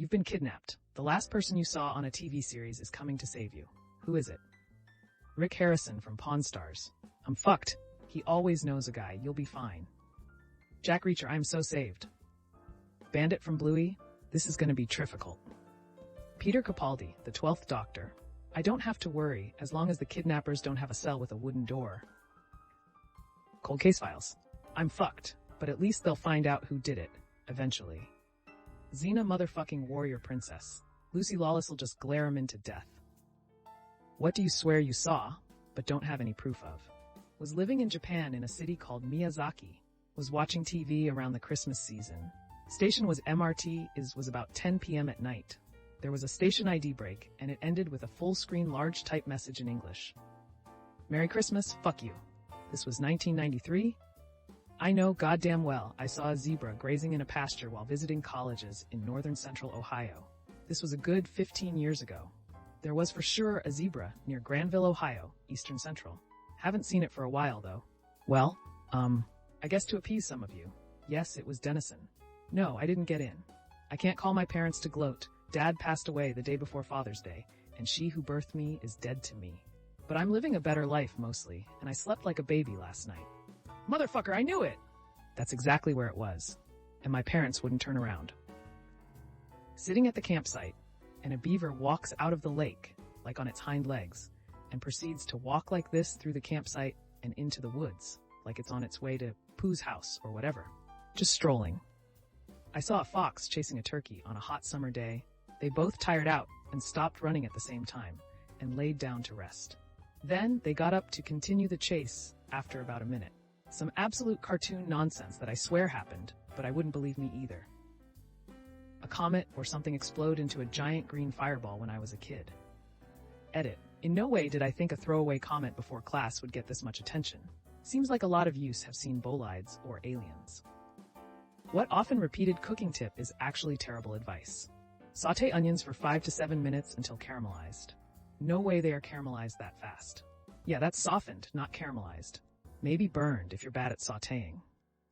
You've been kidnapped. The last person you saw on a TV series is coming to save you. Who is it? Rick Harrison from Pawn Stars. I'm fucked. He always knows a guy. You'll be fine. Jack Reacher, I'm so saved. Bandit from Bluey. This is gonna be difficult. Peter Capaldi, the 12th Doctor. I don't have to worry as long as the kidnappers don't have a cell with a wooden door. Cold Case Files. I'm fucked, but at least they'll find out who did it, eventually. Xena motherfucking warrior princess. Lucy Lawless will just glare him into death. What do you swear you saw, but don't have any proof of? Was living in Japan in a city called Miyazaki. Was watching TV around the Christmas season. Station was MRT, was about 10 p.m. at night. There was a station ID break, and it ended with a full-screen large type message in English. Merry Christmas, fuck you. This was 1993. I know goddamn well I saw a zebra grazing in a pasture while visiting colleges in northern central Ohio. This was a good 15 years ago. There was for sure a zebra near Granville, Ohio, eastern central. Haven't seen it for a while though. Well, I guess to appease some of you. Yes, it was Denison. No, I didn't get in. I can't call my parents to gloat. Dad passed away the day before Father's Day, and she who birthed me is dead to me. But I'm living a better life mostly, and I slept like a baby last night. Motherfucker, I knew it! That's exactly where it was, and my parents wouldn't turn around. Sitting at the campsite, and a beaver walks out of the lake, like on its hind legs, and proceeds to walk like this through the campsite and into the woods, like it's on its way to Pooh's house or whatever. Just strolling. I saw a fox chasing a turkey on a hot summer day. They both tired out and stopped running at the same time, and laid down to rest. Then they got up to continue the chase after about a minute. Some absolute cartoon nonsense that I swear happened, but I wouldn't believe me either. A comet or something explode into a giant green fireball when I was a kid. Edit. In no way did I think a throwaway comment before class would get this much attention. Seems like a lot of yous have seen bolides or aliens. What often repeated cooking tip is actually terrible advice. Sauté onions for 5 to 7 minutes until caramelized. No way they are caramelized that fast. Yeah, that's softened, not caramelized. Maybe burned if you're bad at sautéing.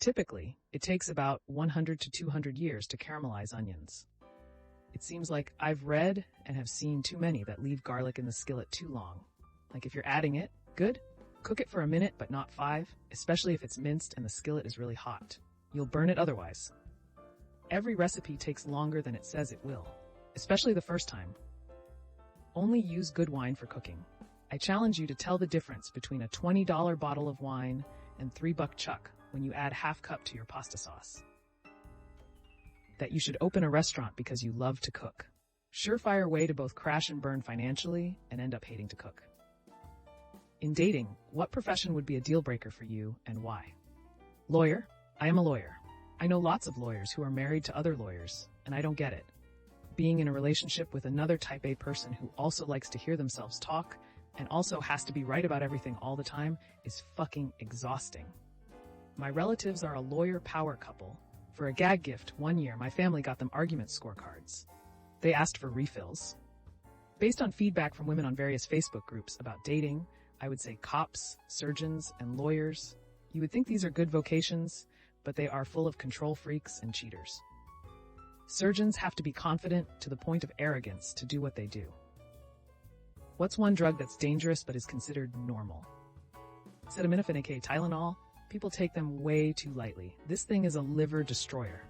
Typically, it takes about 100 to 200 years to caramelize onions. It seems like I've read and have seen too many that leave garlic in the skillet too long. Like if you're adding it, good. Cook it for a minute but not 5, especially if it's minced and the skillet is really hot. You'll burn it otherwise. Every recipe takes longer than it says it will, especially the first time. Only use good wine for cooking. I challenge you to tell the difference between a $20 bottle of wine and $3 chuck when you add half cup to your pasta sauce. That you should open a restaurant because you love to cook. Surefire way to both crash and burn financially and end up hating to cook. In dating, what profession would be a deal breaker for you and why? Lawyer. I am a lawyer. I know lots of lawyers who are married to other lawyers, and I don't get it. Being in a relationship with another type A person who also likes to hear themselves talk and also has to be right about everything all the time is fucking exhausting. My relatives are a lawyer power couple. For a gag gift, one year my family got them argument scorecards. They asked for refills. Based on feedback from women on various Facebook groups about dating, I would say cops, surgeons, and lawyers. You would think these are good vocations, but they are full of control freaks and cheaters. Surgeons have to be confident to the point of arrogance to do what they do. What's one drug that's dangerous but is considered normal? Acetaminophen, aka Tylenol. People take them way too lightly. This thing is a liver destroyer.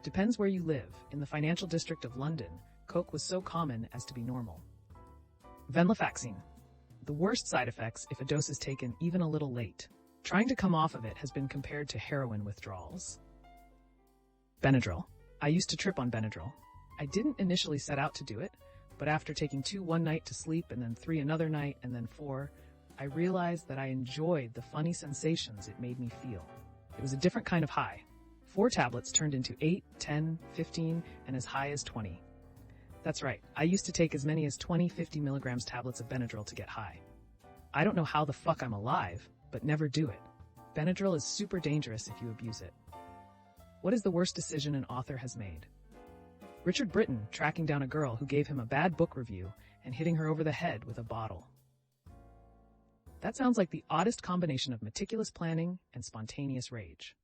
Depends where you live. In the financial district of London, coke was so common as to be normal. Venlafaxine. The worst side effects if a dose is taken even a little late. Trying to come off of it has been compared to heroin withdrawals. Benadryl. I used to trip on Benadryl. I didn't initially set out to do it, but after taking 2 one night to sleep and then 3 another night and then 4, I realized that I enjoyed the funny sensations it made me feel. It was a different kind of high. 4 tablets turned into 8, 10, 15, and as high as 20. That's right, I used to take as many as 20, 50 milligrams tablets of Benadryl to get high. I don't know how the fuck I'm alive, but never do it. Benadryl is super dangerous if you abuse it. What is the worst decision an author has made? Richard Britton tracking down a girl who gave him a bad book review and hitting her over the head with a bottle. That sounds like the oddest combination of meticulous planning and spontaneous rage.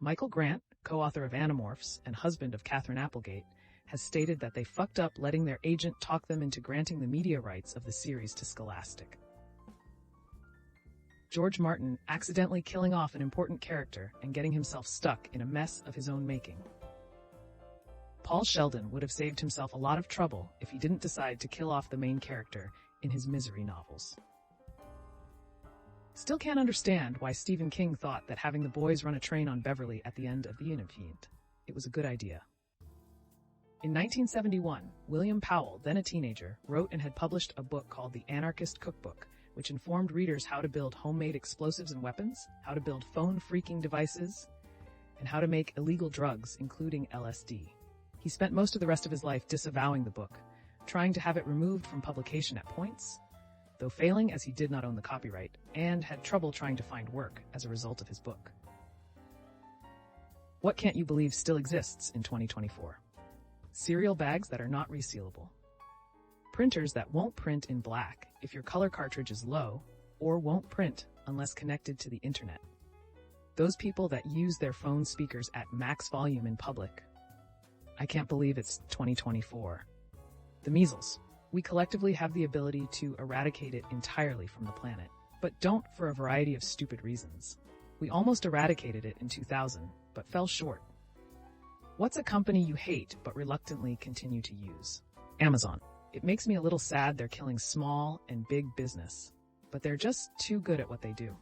Michael Grant co-author of Animorphs and husband of Catherine Applegate, has stated that they fucked up letting their agent talk them into granting the media rights of the series to Scholastic. George Martin accidentally killing off an important character and getting himself stuck in a mess of his own making. Paul Sheldon would have saved himself a lot of trouble if he didn't decide to kill off the main character in his Misery novels. Still can't understand why Stephen King thought that having the boys run a train on Beverly at the end of The Unemployed. It was a good idea. In 1971, William Powell, then a teenager, wrote and had published a book called The Anarchist Cookbook, which informed readers how to build homemade explosives and weapons, how to build phone-phreaking devices, and how to make illegal drugs, including LSD. He spent most of the rest of his life disavowing the book, trying to have it removed from publication at points, though failing as he did not own the copyright, and had trouble trying to find work as a result of his book. What can't you believe still exists in 2024? Cereal bags that are not resealable. Printers that won't print in black if your color cartridge is low, or won't print unless connected to the internet. Those people that use their phone speakers at max volume in public. I can't believe it's 2024. The measles. We collectively have the ability to eradicate it entirely from the planet, but don't for a variety of stupid reasons. We almost eradicated it in 2000, but fell short. What's a company you hate but reluctantly continue to use? Amazon. It makes me a little sad they're killing small and big business, but they're just too good at what they do.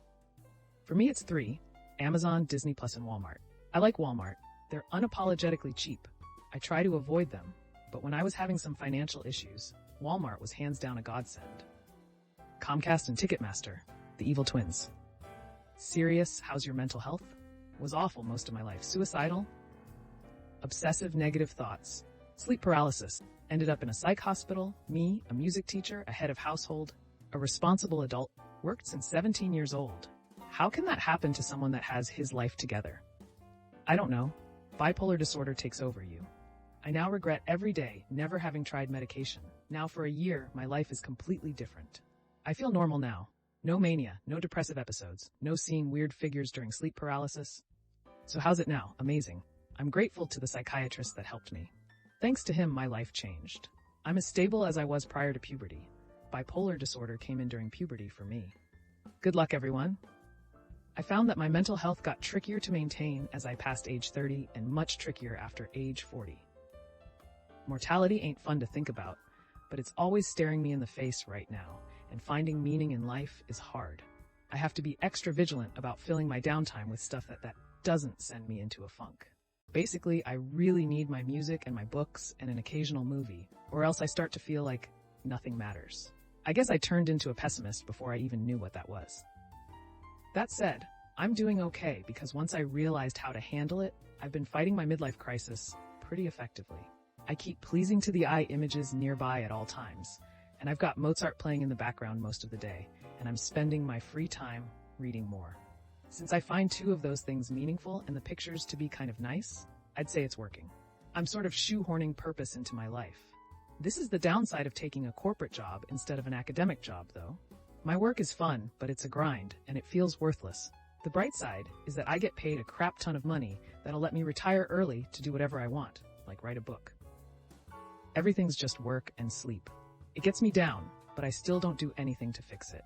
For me, it's three: Amazon, Disney Plus, and Walmart. I like Walmart. They're unapologetically cheap. I try to avoid them, but when I was having some financial issues, Walmart was hands down a godsend. Comcast and Ticketmaster, the evil twins. Serious, how's your mental health? Was awful most of my life. Suicidal? Obsessive negative thoughts. Sleep paralysis. Ended up in a psych hospital. Me, a music teacher, a head of household, a responsible adult, worked since 17 years old. How can that happen to someone that has his life together? I don't know. Bipolar disorder takes over you. I now regret every day never having tried medication. Now for a year, my life is completely different. I feel normal now. No mania, no depressive episodes, no seeing weird figures during sleep paralysis. So how's it now? Amazing. I'm grateful to the psychiatrist that helped me. Thanks to him, my life changed. I'm as stable as I was prior to puberty. Bipolar disorder came in during puberty for me. Good luck, everyone. I found that my mental health got trickier to maintain as I passed age 30 and much trickier after age 40. Mortality ain't fun to think about, but it's always staring me in the face right now, and finding meaning in life is hard. I have to be extra vigilant about filling my downtime with stuff that doesn't send me into a funk. Basically, I really need my music and my books and an occasional movie, or else I start to feel like nothing matters. I guess I turned into a pessimist before I even knew what that was. That said, I'm doing okay because once I realized how to handle it, I've been fighting my midlife crisis pretty effectively. I keep pleasing to the eye images nearby at all times, and I've got Mozart playing in the background most of the day, and I'm spending my free time reading more. Since I find two of those things meaningful and the pictures to be kind of nice, I'd say it's working. I'm sort of shoehorning purpose into my life. This is the downside of taking a corporate job instead of an academic job, though. My work is fun, but it's a grind, and it feels worthless. The bright side is that I get paid a crap ton of money that'll let me retire early to do whatever I want, like write a book. Everything's just work and sleep. It gets me down, but I still don't do anything to fix it.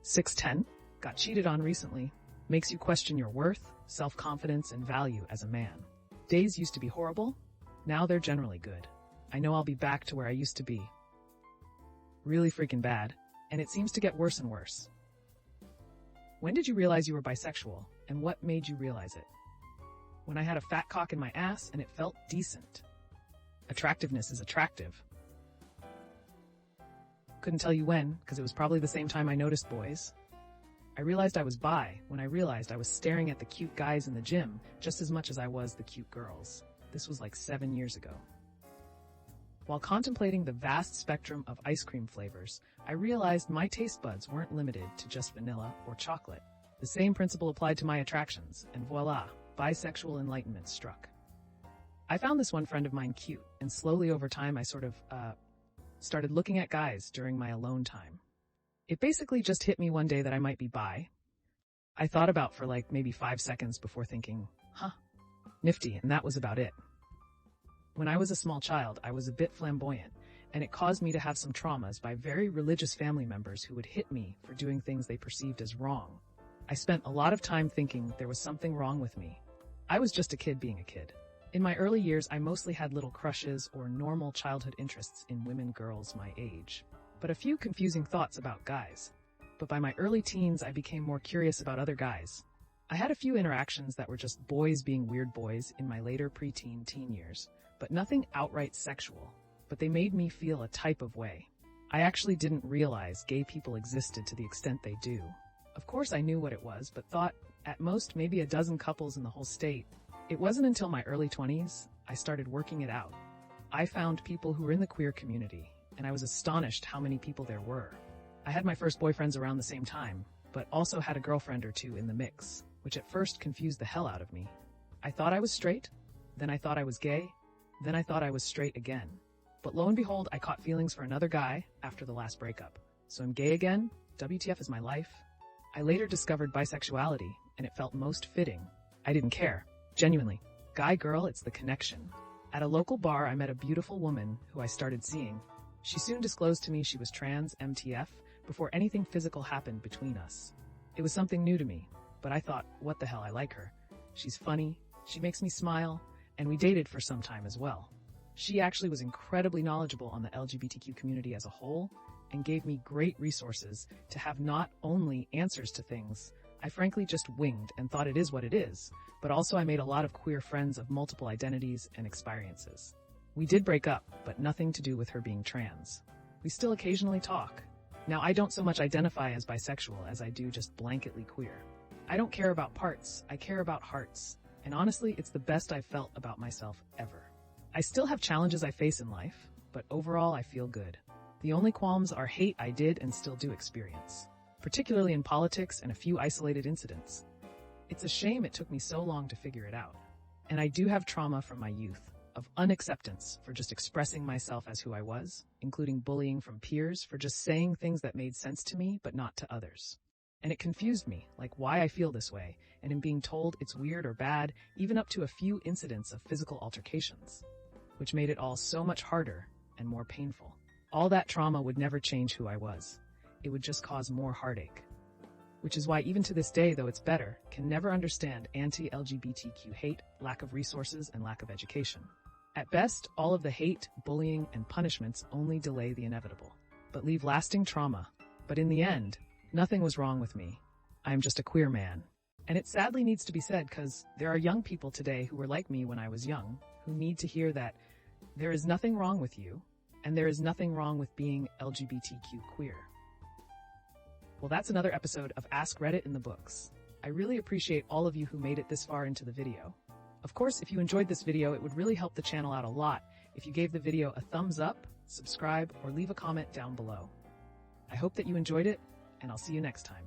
6'10", got cheated on recently. Makes you question your worth, self-confidence, and value as a man. Days used to be horrible. Now they're generally good. I know I'll be back to where I used to be. Really freaking bad, and it seems to get worse and worse. When did you realize you were bisexual, and what made you realize it? When I had a fat cock in my ass and it felt decent. Attractiveness is attractive. Couldn't tell you when, because it was probably the same time I noticed boys. I realized I was bi when I realized I was staring at the cute guys in the gym just as much as I was the cute girls. This was like 7 years ago. While contemplating the vast spectrum of ice cream flavors, I realized my taste buds weren't limited to just vanilla or chocolate. The same principle applied to my attractions, and voila, bisexual enlightenment struck. I found this one friend of mine cute, and slowly over time I started looking at guys during my alone time. It basically just hit me one day that I might be bi. I thought about for like maybe 5 seconds before thinking, nifty, and that was about it. When I was a small child, I was a bit flamboyant, and it caused me to have some traumas by very religious family members who would hit me for doing things they perceived as wrong. I spent a lot of time thinking there was something wrong with me. I was just a kid being a kid. In my early years, I mostly had little crushes or normal childhood interests in women girls my age, but a few confusing thoughts about guys. But by my early teens, I became more curious about other guys. I had a few interactions that were just boys being weird boys in my later preteen teen years, but nothing outright sexual. But they made me feel a type of way. I actually didn't realize gay people existed to the extent they do. Of course I knew what it was, but thought, at most, maybe a dozen couples in the whole state. It wasn't until my early 20s I started working it out. I found people who were in the queer community, and I was astonished how many people there were. I had my first boyfriends around the same time, but also had a girlfriend or two in the mix, which at first confused the hell out of me. I thought I was straight, then I thought I was gay, then I thought I was straight again. But lo and behold, I caught feelings for another guy after the last breakup. So I'm gay again? WTF is my life? I later discovered bisexuality, and it felt most fitting. I didn't care. Genuinely. Guy, girl, it's the connection. At a local bar, I met a beautiful woman who I started seeing. She soon disclosed to me she was trans, MTF, before anything physical happened between us. It was something new to me, but I thought, what the hell, I like her. She's funny, she makes me smile, and we dated for some time as well. She actually was incredibly knowledgeable on the LGBTQ community as a whole and gave me great resources to have not only answers to things I frankly just winged and thought it is what it is, but also I made a lot of queer friends of multiple identities and experiences. We did break up, but nothing to do with her being trans. We still occasionally talk. Now, I don't so much identify as bisexual as I do just blanketly queer. I don't care about parts, I care about hearts. And honestly, it's the best I've felt about myself ever. I still have challenges I face in life, but overall I feel good. The only qualms are hate I did and still do experience, particularly in politics and a few isolated incidents. It's a shame it took me so long to figure it out. And I do have trauma from my youth, of unacceptance for just expressing myself as who I was, including bullying from peers for just saying things that made sense to me but not to others. And it confused me, like why I feel this way, and in being told it's weird or bad, even up to a few incidents of physical altercations, which made it all so much harder and more painful. All that trauma would never change who I was. It would just cause more heartache. Which is why even to this day, though it's better, can never understand anti-LGBTQ hate, lack of resources, and lack of education. At best, all of the hate, bullying, and punishments only delay the inevitable, but leave lasting trauma. But in the end, nothing was wrong with me. I am just a queer man. And it sadly needs to be said because there are young people today who were like me when I was young, who need to hear that there is nothing wrong with you, and there is nothing wrong with being LGBTQ queer. Well, that's another episode of Ask Reddit in the books. I really appreciate all of you who made it this far into the video. Of course, if you enjoyed this video, it would really help the channel out a lot if you gave the video a thumbs up, subscribe, or leave a comment down below. I hope that you enjoyed it, and I'll see you next time.